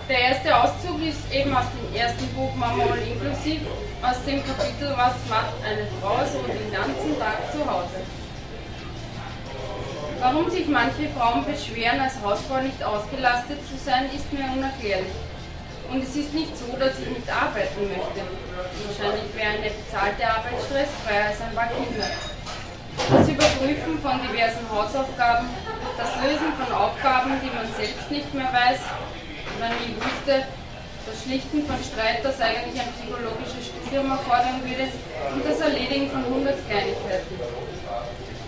Der erste Auszug ist eben aus dem ersten Buch Mama All Inklusiv, aus dem Kapitel Was macht eine Frau so den ganzen Tag zu Hause. Warum sich manche Frauen beschweren, als Hausfrau nicht ausgelastet zu sein, ist mir unerklärlich. Und es ist nicht so, dass ich nicht arbeiten möchte. Wahrscheinlich wäre eine bezahlte Arbeit stressfreier als ein paar Kinder. Das Überprüfen von diversen Hausaufgaben, das Lösen von Aufgaben, die man selbst nicht mehr weiß oder nie wusste, das Schlichten von Streit, das eigentlich ein psychologisches Studium erfordern würde, und das Erledigen von 100 Kleinigkeiten.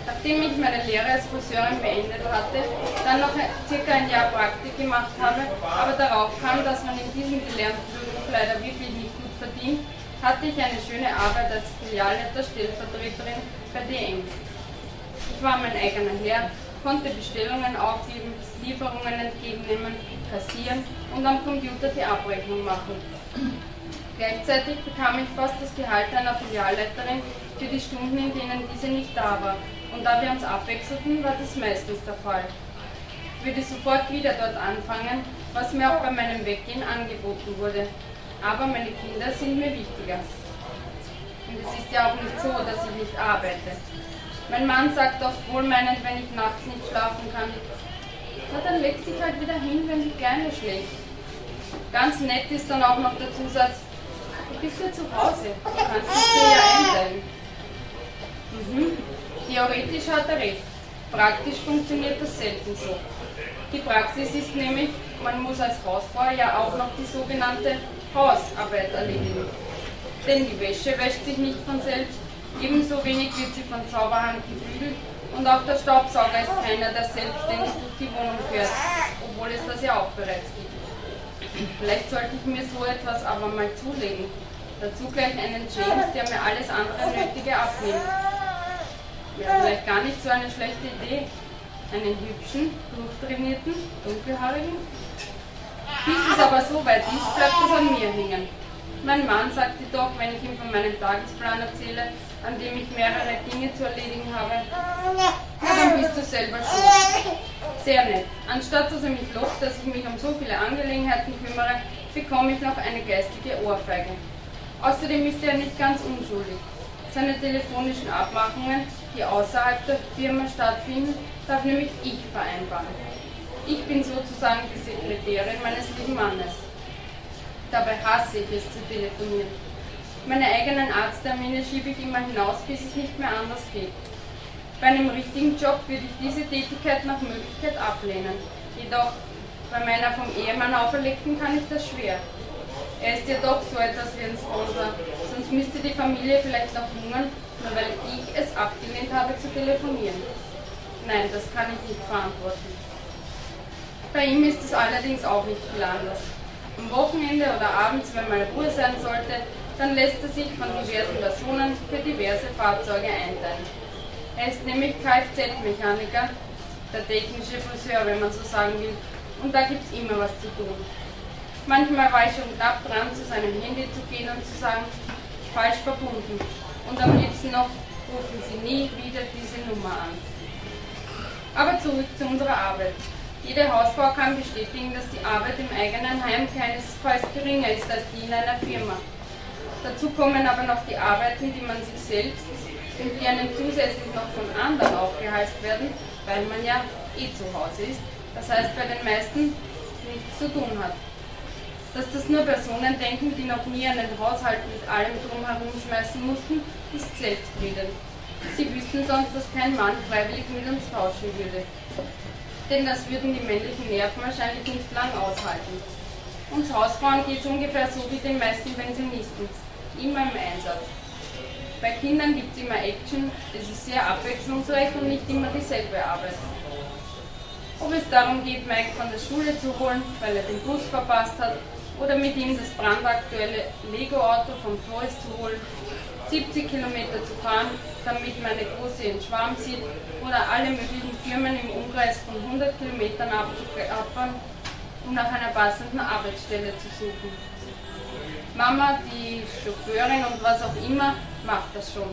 Nachdem ich meine Lehre als Friseurin beendet hatte, dann noch circa ein Jahr Praktik gemacht habe, aber darauf kam, dass man in diesem gelernten Beruf leider wirklich nicht gut verdient, hatte ich eine schöne Arbeit als Filialleiter Stellvertreterin bei DM. Ich war mein eigener Herr, konnte Bestellungen aufgeben, Lieferungen entgegennehmen, kassieren und am Computer die Abrechnung machen. Gleichzeitig bekam ich fast das Gehalt einer Filialleiterin für die Stunden, in denen diese nicht da war. Und da wir uns abwechselten, war das meistens der Fall. Ich würde sofort wieder dort anfangen, was mir auch bei meinem Weggehen angeboten wurde. Aber meine Kinder sind mir wichtiger. Und es ist ja auch nicht so, dass ich nicht arbeite. Mein Mann sagt oft wohlmeinend, wenn ich nachts nicht schlafen kann, na dann leg dich halt wieder hin, wenn die Kleine schläft. Ganz nett ist dann auch noch der Zusatz, du bist ja zu Hause, du kannst dich dir ja einteilen. Theoretisch hat er recht, praktisch funktioniert das selten so. Die Praxis ist nämlich, man muss als Hausfrau ja auch noch die sogenannte Hausarbeit erledigen. Denn die Wäsche wäscht sich nicht von selbst, ebenso wenig wird sie von Zauberhand gebügelt und auch der Staubsauger ist keiner, der selbstständig durch die Wohnung fährt, obwohl es das ja auch bereits gibt. Vielleicht sollte ich mir so etwas aber mal zulegen. Dazu gleich einen James, der mir alles andere Nötige abnimmt. Wäre vielleicht gar nicht so eine schlechte Idee. Einen hübschen, durchtrainierten, dunkelhaarigen. Bis es aber so weit ist, bleibt es an mir hängen. Mein Mann sagte doch, wenn ich ihm von meinem Tagesplan erzähle, an dem ich mehrere Dinge zu erledigen habe, na dann bist du selber schuld. Sehr nett. Anstatt dass er mich lobt, dass ich mich um so viele Angelegenheiten kümmere, bekomme ich noch eine geistige Ohrfeige. Außerdem ist er nicht ganz unschuldig. Seine telefonischen Abmachungen, die außerhalb der Firma stattfinden, darf nämlich ich vereinbaren. Ich bin sozusagen die Sekretärin meines lieben Mannes. Dabei hasse ich es zu telefonieren. Meine eigenen Arzttermine schiebe ich immer hinaus, bis es nicht mehr anders geht. Bei einem richtigen Job würde ich diese Tätigkeit nach Möglichkeit ablehnen. Jedoch bei meiner vom Ehemann auferlegten kann ich das schwer. Er ist ja doch so etwas wie ein Sponsor, sonst müsste die Familie vielleicht noch hungern, nur weil ich es abgelehnt habe zu telefonieren. Nein, das kann ich nicht verantworten. Bei ihm ist es allerdings auch nicht viel anders. Am Wochenende oder abends, wenn mal Ruhe sein sollte, dann lässt er sich von diversen Personen für diverse Fahrzeuge einteilen. Er ist nämlich Kfz-Mechaniker, der technische Friseur, wenn man so sagen will, und da gibt es immer was zu tun. Manchmal war ich schon knapp dran, zu seinem Handy zu gehen und zu sagen, falsch verbunden. Und am liebsten noch, rufen Sie nie wieder diese Nummer an. Aber zurück zu unserer Arbeit. Jede Hausfrau kann bestätigen, dass die Arbeit im eigenen Heim keinesfalls geringer ist als die in einer Firma. Dazu kommen aber noch die Arbeiten, die man sich selbst und die einem zusätzlich noch von anderen aufgeheißt werden, weil man ja eh zu Hause ist, das heißt bei den meisten nichts zu tun hat. Dass das nur Personen denken, die noch nie einen Haushalt mit allem drumherum schmeißen mussten, ist selbstredend. Sie wüssten sonst, dass kein Mann freiwillig mit uns tauschen würde. Denn das würden die männlichen Nerven wahrscheinlich nicht lang aushalten. Uns Hausfrauen geht es ungefähr so wie den meisten Pensionisten. Immer im Einsatz. Bei Kindern gibt es immer Action, es ist sehr abwechslungsreich und nicht immer dieselbe Arbeit. Ob es darum geht, Mike von der Schule zu holen, weil er den Bus verpasst hat, oder mit ihm das brandaktuelle Lego-Auto vom Toys zu holen, 70 Kilometer zu fahren, damit meine Große ihren Schwarm sieht, oder alle möglichen Firmen im Umkreis von 100 Kilometern abzuklappern, um nach einer passenden Arbeitsstelle zu suchen. Mama, die Chauffeurin und was auch immer, macht das schon.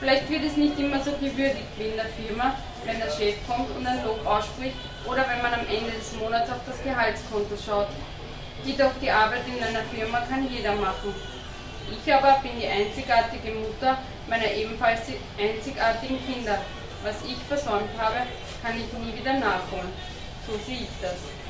Vielleicht wird es nicht immer so gewürdigt wie in der Firma, wenn der Chef kommt und ein Lob ausspricht oder wenn man am Ende des Monats auf das Gehaltskonto schaut. Jedoch die Arbeit in einer Firma kann jeder machen. Ich aber bin die einzigartige Mutter meiner ebenfalls einzigartigen Kinder. Was ich versäumt habe, kann ich nie wieder nachholen. So sehe ich das.